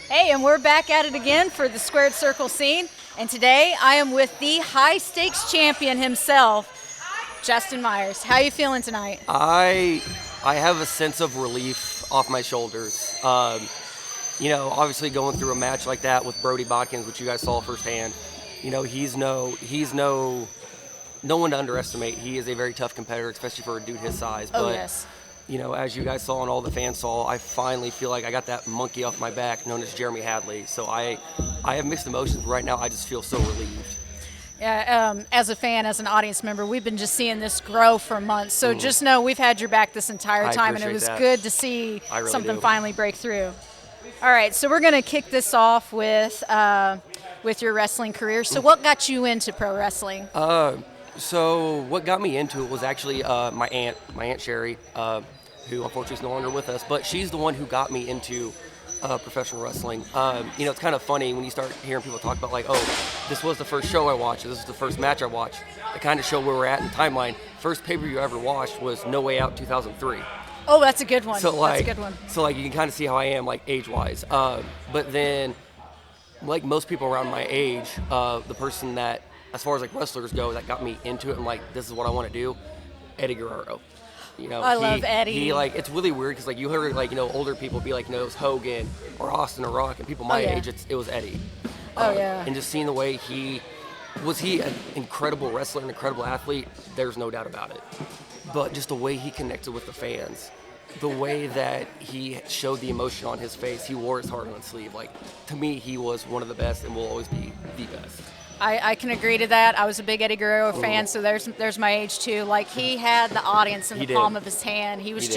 Hey, and we're back at it again for the Squared Circle scene. And today I am with the high stakes champion himself, Justin Myers. How are you feeling tonight? I have a sense of relief off my shoulders. Obviously going through a match like that with Brody Bodkins, which you guys saw firsthand, he's no one to underestimate. He is a very tough competitor, especially for a dude his size. Oh, But yes. as you guys saw and all the fans saw, I finally feel like I got that monkey off my back known as Jeremy Hadley. So I have mixed emotions. Right now, I just feel so relieved. Yeah, as a fan, as an audience member, we've been just seeing this grow for months. So just know we've had your back this entire I time, and it appreciate was that. good to see I really something do. finally break through. All right, so we're going to kick this off with your wrestling career. So what got you into pro wrestling? So what got me into it was actually my aunt Sherry, who unfortunately is no longer with us, but she's the one who got me into professional wrestling. It's kind of funny when you start hearing people talk about like, oh, this was the first show I watched, this was the first match I watched. It kind of show where we're at in the timeline. First pay-per-view I ever watched was No Way Out 2003. Oh, that's a good one. So like, that's a good one. so like you can kind of see how I am like age-wise. But then, like most people around my age, the person that, as far as like wrestlers go, that got me into it and like this is what I want to do, Eddie Guerrero. I love Eddie. He like it's really weird because like you heard like older people be like it was Hogan or Austin or Rock, and people my yeah. age it was Eddie. Oh, yeah. And just seeing the way he an incredible wrestler, an incredible athlete. There's no doubt about it. But just the way he connected with the fans, the way that he showed the emotion on his face, he wore his heart on his sleeve. Like to me, he was one of the best and will always be the best. I can agree to that. I was a big Eddie Guerrero fan, so there's my age too. Like he had the audience in the He did. palm of his hand. He was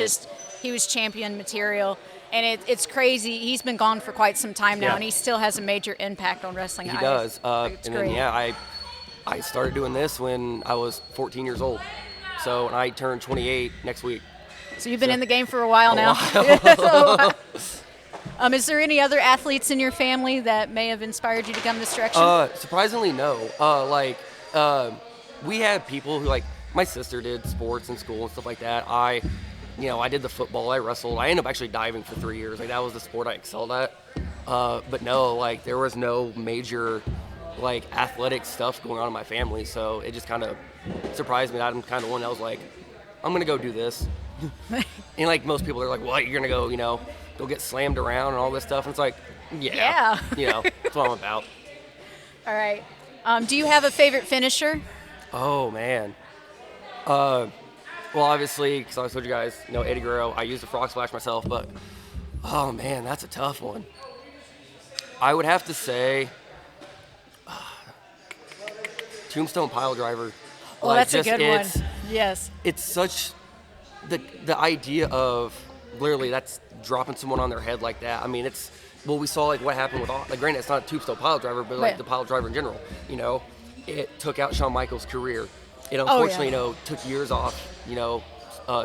he was champion material, and it's crazy. He's been gone for quite some time now, Yeah. and he still has a major impact on wrestling. He does. It's And great. then I started doing this when I was 14 years old. So and I turned 28 next week. So you've been in the game for a while now. Is there any other athletes in your family that may have inspired you to come this direction? Surprisingly, no. We had people who like my sister did sports in school and stuff like that. I did the football. I wrestled. I ended up actually diving for 3 years. Like that was the sport I excelled at. But no, like there was no major like athletic stuff going on in my family. So it just kind of surprised me that I'm kind of one that was like, I'm gonna go do this. And like most people are like, what? You're gonna go, go get slammed around and all this stuff. And it's like, Yeah. That's what I'm about. All right. Do you have a favorite finisher? Oh man. Well, obviously, because I told you guys, Eddie Guerrero. I used the frog splash myself, but oh man, that's a tough one. I would have to say, Tombstone Pile Driver. Oh, Like, that's a good one. Yes. It's such the idea of literally that's dropping someone on their head like that. I mean, we saw like what happened with like granted it's not a Tombstone Pile Driver, but like Right. the pile driver in general. It took out Shawn Michaels' career. It Oh, unfortunately, yeah. took years off.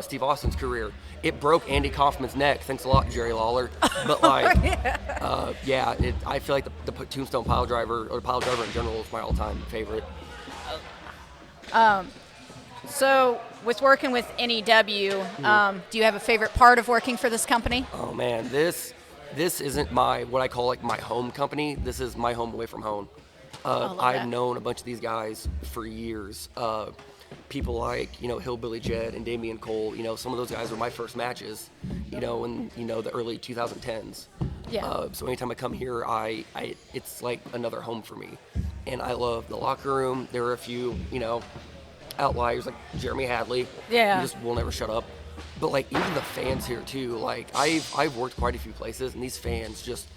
Steve Austin's career. It broke Andy Kaufman's neck. Thanks a lot, Jerry Lawler. But like, I feel like the Tombstone Pile Driver or Pile Driver in general is my all-time favorite. So, with working with NEW, do you have a favorite part of working for this company? Oh man, this isn't what I call like my home company. This is my home away from home. love I've that. known a bunch of these guys for years. People like Hillbilly Jed and Damian Cole. Some of those guys were my first matches. In the early 2010s. Yeah. So anytime I come here, it's like another home for me, and I love the locker room. There are a few outliers like Jeremy Hadley. Yeah. Who just will never shut up. But like even the fans here too. Like I've worked quite a few places, and these fans just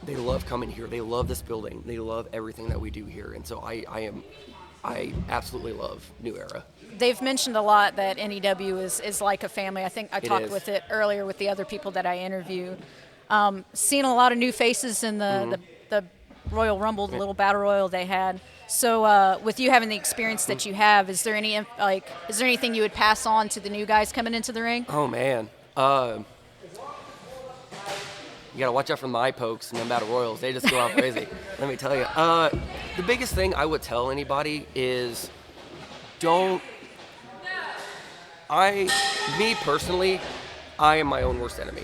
they love coming here. They love this building. They love everything that we do here, and so I absolutely love New Era. They've mentioned a lot that NEW is like a family. I think I talked is. with it earlier with the other people that I interviewed. Seeing a lot of new faces in the Royal Rumble, the little battle royal they had. So with you having the experience that you have, is there anything you would pass on to the new guys coming into the ring? Oh man, you gotta watch out for the eye pokes and them battle royals. They just go out crazy. Let me tell you. The biggest thing I would tell anybody is me personally, I am my own worst enemy.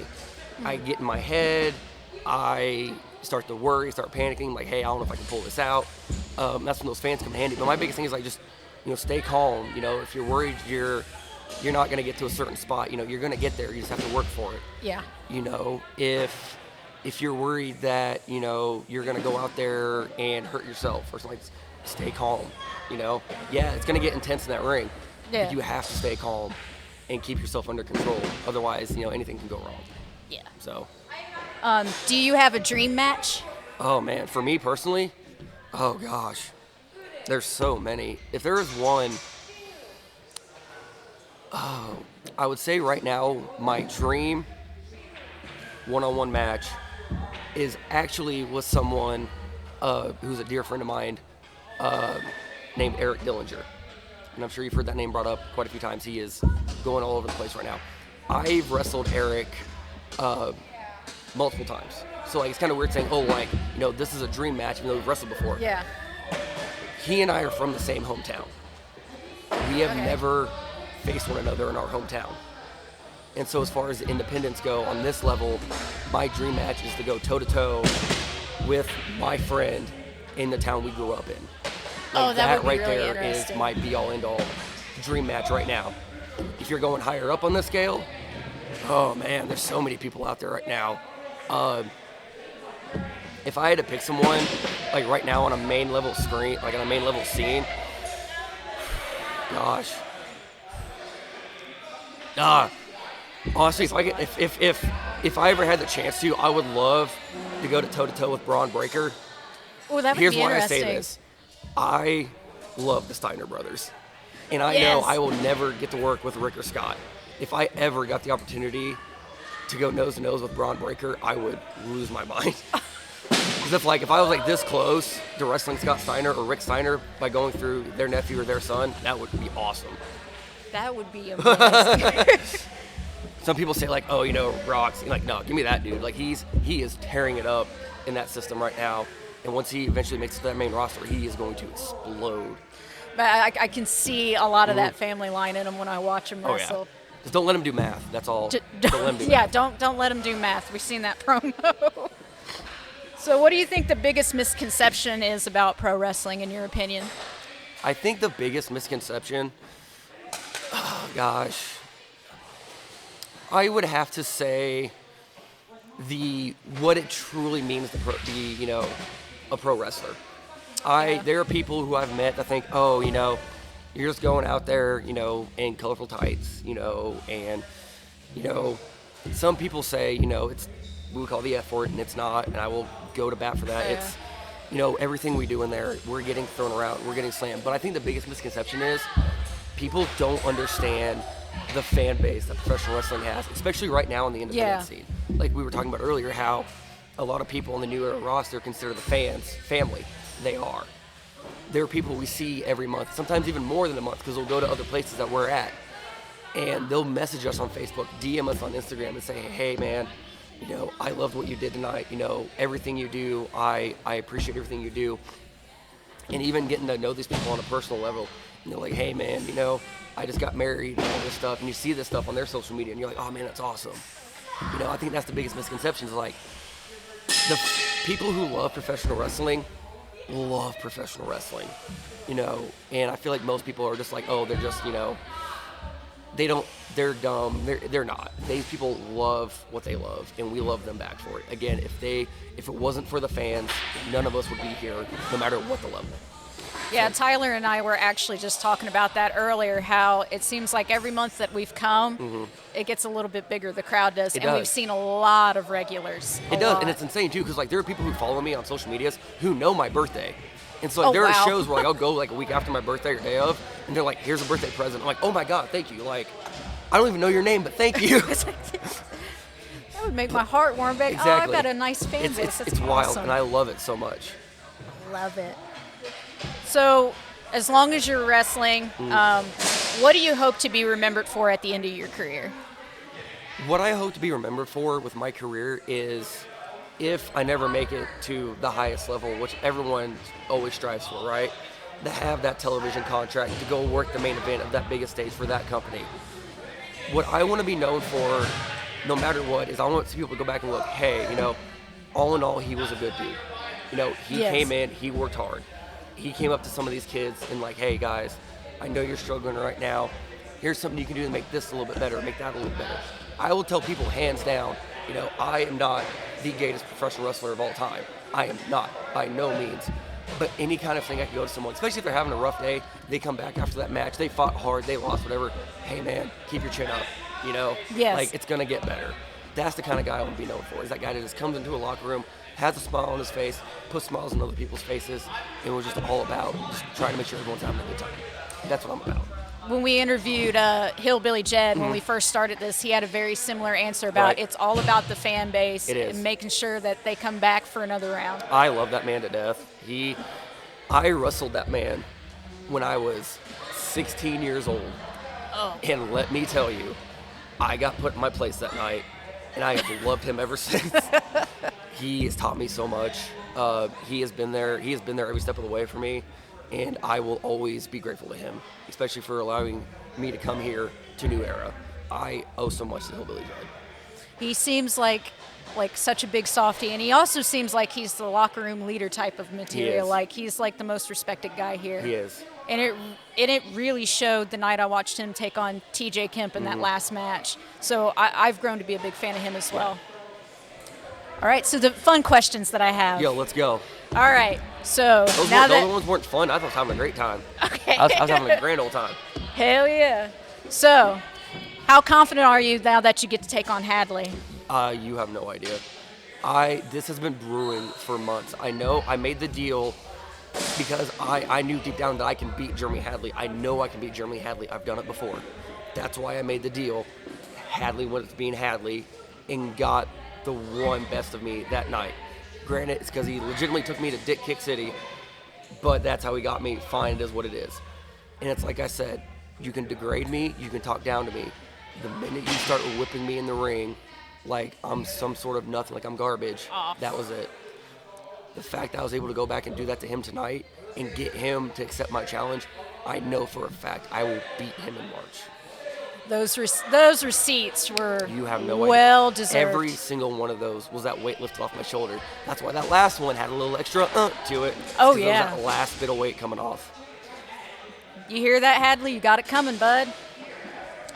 I get in my head. I start to worry, start panicking, like, hey, I don't know if I can pull this out. That's when those fans come in handy. But my biggest thing is like just, stay calm. If you're worried you're not going to get to a certain spot, you're going to get there. You just have to work for it. Yeah. If you're worried that, you're going to go out there and hurt yourself or something, stay calm. Yeah, it's going to get intense in that ring. Yeah. But you have to stay calm and keep yourself under control. Otherwise, anything can go wrong. Yeah. So. Do you have a dream match? Oh man, for me personally, oh gosh, there's so many. If there is one, I would say right now my dream one-on-one match is actually with someone who's a dear friend of mine named Eric Dillinger. And I'm sure you've heard that name brought up quite a few times. He is going all over the place right now. I've wrestled Eric multiple times. So it's kind of weird saying, this is a dream match, even though we've wrestled before. Yeah. He and I are from the same hometown. We have never faced one another in our hometown. And so as far as the independents go on this level, my dream match is to go toe-to-toe with my friend in the town we grew up in. That would be right really there is interesting. my be-all, end-all dream match right now. If you're going higher up on the scale, oh man, there's so many people out there right now. If I had to pick someone, like right now on a main level screen, like on a main level scene, gosh. Honestly, if I ever had the chance to, I would love to go toe to toe with Braun Breaker. Oh, that would Here's be why I interesting. say this. I love the Steiner brothers. And I know Yes. I will never get to work with Rick or Scott. If I ever got the opportunity to go nose to nose with Braun Breaker, I would lose my mind. Because if I was this close to wrestling Scott Steiner or Rick Steiner by going through their nephew or their son, that would be awesome. That would be amazing. Some people say Rock's no, give me that dude. He is tearing it up in that system right now. And once he eventually makes it to that main roster, he is going to explode. But I can see a lot of that family line in him when I watch him Oh wrestle. yeah. Just don't let him do math. That's all. D- Don't let him do yeah, math. don't let him do math. We've seen that promo. So what do you think the biggest misconception is about pro wrestling in your opinion? I think the biggest misconception, oh gosh, I would have to say what it truly means to be a pro wrestler. There are people who I've met that think, you're just going out there, in colorful tights, and some people say, it's we call the F word, and it's not, and I will go to bat for that. Yeah. It's everything we do in there, we're getting thrown around, we're getting slammed. But I think the biggest misconception is people don't understand the fan base that professional wrestling has, especially right now in the independent scene. Like we were talking about earlier, how a lot of people on the New Era roster consider the fans family. They are. There are people we see every month, sometimes even more than a month, because they'll go to other places that we're at, and they'll message us on Facebook, DM us on Instagram, and say, hey man, I loved what you did tonight. Everything you do, I appreciate everything you do. And even getting to know these people on a personal level, like, hey man, I just got married and all this stuff, and you see this stuff on their social media, and you're like, oh man, that's awesome. I think that's the biggest misconception is the people who love professional wrestling, and I feel like most people are just like, oh, they're just, they're dumb. They're not. These people love what they love, and we love them back for it. Again, if it wasn't for the fans, none of us would be here, no matter what the level. Yeah, Tyler and I were actually just talking about that earlier, how it seems like every month that we've come, it gets a little bit bigger, the crowd does, It and we've does. seen a lot of regulars. It does, and it's insane too, because there are people who follow me on social medias who know my birthday. And so Oh, there are wow. shows where I'll go a week after my birthday or day of, and they're like, here's a birthday present. I'm like, oh my God, thank you. I don't even know your name, but thank you. That would make my heart warm back. Exactly. Oh, I've got a nice fan base. That's It's wild, awesome. and I love it so much. Love it. So, as long as you're wrestling, what do you hope to be remembered for at the end of your career? What I hope to be remembered for with my career is if I never make it to the highest level, which everyone always strives for, right? To have that television contract, to go work the main event of that biggest stage for that company. What I want to be known for, no matter what, is I want people to go back and look, hey, all in all, he was a good dude. You know, he Yes. came in, he worked hard. He came up to some of these kids and like, hey guys, I know you're struggling right now. Here's something you can do to make this a little bit better, make that a little better. I will tell people hands down, you know, I am not the greatest professional wrestler of all time. I am not, by no means. But any kind of thing I can go to someone, especially if they're having a rough day, they come back after that match, they fought hard, they lost, whatever. Hey man, keep your chin up, you know? Yes. Like, it's gonna get better. That's the kind of guy I want to be known for, is that guy that just comes into a locker room, has a smile on his face, puts smiles on other people's faces, and we're just all about just trying to make sure everyone's having a good time. That's what I'm about. When we interviewed Hillbilly Jed when we first started this, he had a very similar answer about Right. it's all about the fan base It is. and making sure that they come back for another round. I love that man to death. I wrestled that man when I was 16 years old. Oh. And let me tell you, I got put in my place that night, and I have loved him ever since. He has taught me so much. He has been there. He has been there every step of the way for me, and I will always be grateful to him, especially for allowing me to come here to New Era. I owe so much to Hillbilly Jed. He seems like such a big softie, and he also seems like he's the locker room leader type of material. is. Like he's like the most respected guy here. He is. And it really showed the night I watched him take on T.J. Kemp in that last match. So I've grown to be a big fan of him as well. All right, so the fun questions that I have. Yo, let's go. All right, so Those now other that ones weren't fun. I thought I was having a great time. okay, I was having a grand old time. hell yeah. So, how confident are you now that you get to take on Hadley? You have no idea. This has been brewing for months. I know I made the deal because I knew deep down that I can beat Jeremy Hadley. I know I can beat Jeremy Hadley. I've done it before. That's why I made the deal. Hadley was being Hadley and got the one best of me that night. Granted, it's because he legitimately took me to Dick Kick City, but that's how he got me. Fine, it is what it is. And it's like I said, you can degrade me, you can talk down to me. The minute you start whipping me in the ring like I'm some sort of nothing, like I'm garbage, that was it. The fact that I was able to go back and do that to him tonight and get him to accept my challenge, I know for a fact I will beat him in March. Those receipts were You have no well idea. deserved. Every single one of those was that weight lifted off my shoulder. That's why that last one had a little extra to it. Oh, 'cause there yeah. was that last bit of weight coming off. You hear that, Hadley? You got it coming, bud.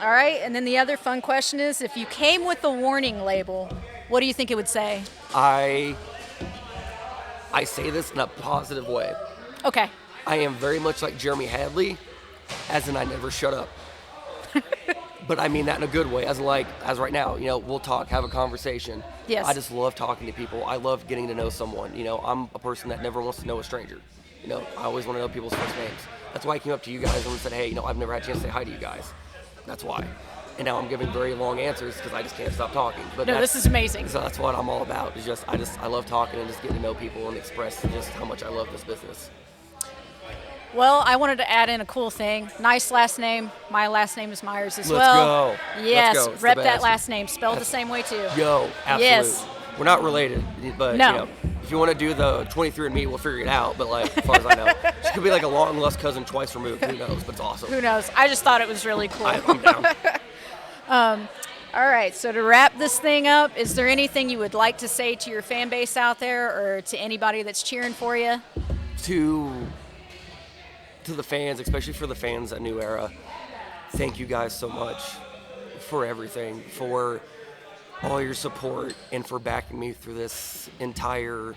All right, and then the other fun question is, if you came with a warning label, what do you think it would say? I say this in a positive way. Okay. I am very much like Jeremy Hadley, as in I never shut up. But I mean that in a good way, as right now, we'll talk, have a conversation. Yes. I just love talking to people. I love getting to know someone. I'm a person that never wants to know a stranger. I always want to know people's first names. That's why I came up to you guys and said, hey, I've never had a chance to say hi to you guys. That's why. And now I'm giving very long answers because I just can't stop talking. But No, this is amazing. So that's what I'm all about. Is I love talking and just getting to know people and express just how much I love this business. Well, I wanted to add in a cool thing. Nice last name. My last name is Myers as Let's well. go. Yes, Let's go. It's the rep that best. last name. Spelled the same way too. Yo, absolutely. Yes. We're not related, but No. if you want to do the 23andMe, we'll figure it out. But as far as I know, she could be like a long lost cousin twice removed. Who knows? But it's awesome. Who knows? I just thought it was really cool. I'm down. All right, so to wrap this thing up, is there anything you would like to say to your fan base out there or to anybody that's cheering for you? To the fans, especially for the fans at New Era, thank you guys so much for everything, for all your support, and for backing me through this entire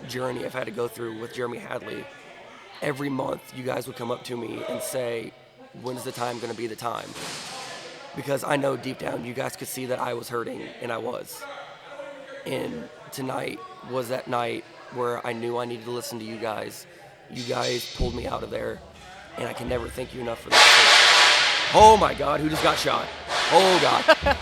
journey I've had to go through with Jeremy Hadley. Every month, you guys would come up to me and say, when's the time going to be the time? Because I know deep down you guys could see that I was hurting, and I was. And tonight was that night where I knew I needed to listen to you guys. You guys pulled me out of there, and I can never thank you enough for that. Oh my God, who just got shot? Oh God.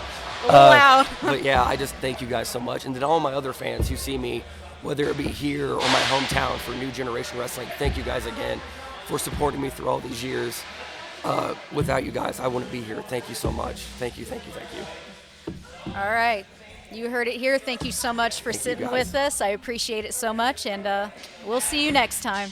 Loud. But yeah, I just thank you guys so much. And then all my other fans who see me, whether it be here or my hometown for New Generation Wrestling, thank you guys again for supporting me through all these years. Without you guys, I wouldn't be here. Thank you so much. Thank you, thank you, thank you. All right. You heard it here. Thank you so much for Thank you, sitting guys. with us. I appreciate it so much, and we'll see you next time.